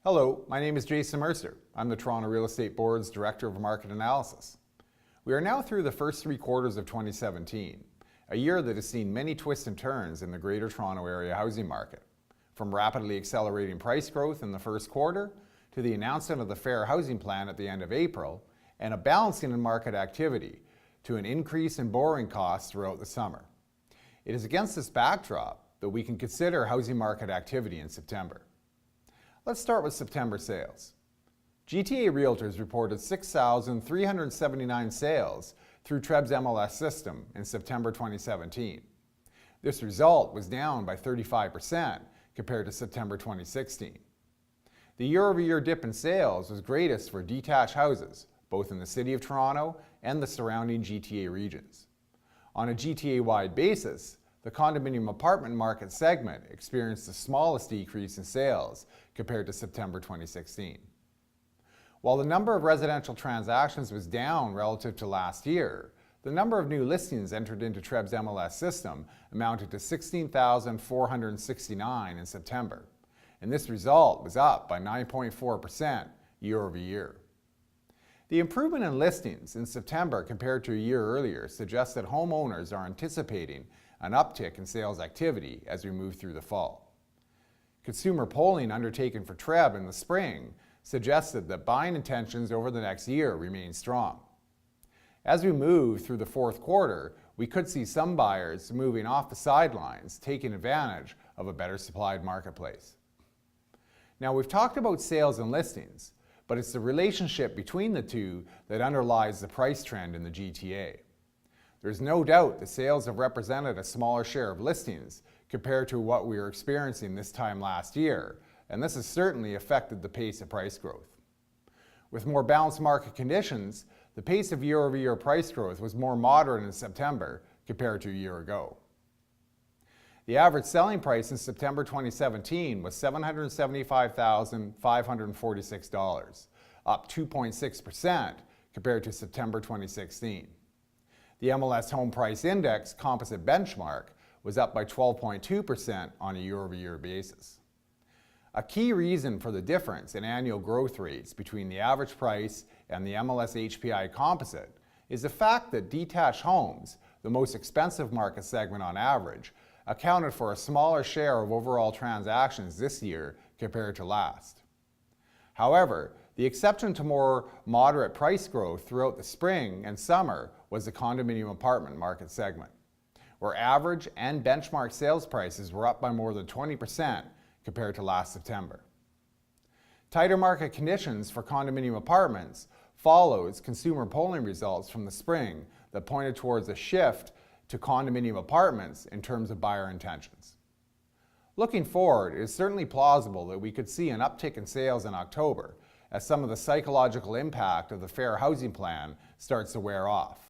Hello, my name is Jason Mercer. I'm the Toronto Real Estate Board's Director of Market Analysis. We are now through the first 3 quarters of 2017, a year that has seen many twists and turns in the Greater Toronto Area housing market, from rapidly accelerating price growth in the first quarter to the announcement of the Fair Housing Plan at the end of April, and a balancing in market activity to an increase in borrowing costs throughout the summer. It is against this backdrop that we can consider housing market activity in September. Let's start with September sales. GTA Realtors reported 6,379 sales through TREB's MLS system in September 2017. This result was down by 35% compared to September 2016. The year-over-year dip in sales was greatest for detached houses, both in the City of Toronto and the surrounding GTA regions. On a GTA-wide basis, the condominium apartment market segment experienced the smallest decrease in sales compared to September 2016. While the number of residential transactions was down relative to last year, the number of new listings entered into TREB's MLS system amounted to 16,469 in September, and this result was up by 9.4% year over year. The improvement in listings in September compared to a year earlier suggests that homeowners are anticipating an uptick in sales activity as we move through the fall. Consumer polling undertaken for TREB in the spring suggested that buying intentions over the next year remain strong. As we move through the fourth quarter, we could see some buyers moving off the sidelines, taking advantage of a better supplied marketplace. Now, we've talked about sales and listings, but it's the relationship between the two that underlies the price trend in the GTA. There's no doubt that sales have represented a smaller share of listings compared to what we were experiencing this time last year, and this has certainly affected the pace of price growth. With more balanced market conditions, the pace of year-over-year price growth was more moderate in September compared to a year ago. The average selling price in September 2017 was $775,546, up 2.6% compared to September 2016. The MLS Home Price Index composite benchmark was up by 12.2% on a year-over-year basis. A key reason for the difference in annual growth rates between the average price and the MLS HPI composite is the fact that detached homes, the most expensive market segment on average, accounted for a smaller share of overall transactions this year compared to last. However, the exception to more moderate price growth throughout the spring and summer was the condominium apartment market segment, where average and benchmark sales prices were up by more than 20% compared to last September. Tighter market conditions for condominium apartments follows consumer polling results from the spring that pointed towards a shift to condominium apartments in terms of buyer intentions. Looking forward, it is certainly plausible that we could see an uptick in sales in October as some of the psychological impact of the Fair Housing Plan starts to wear off.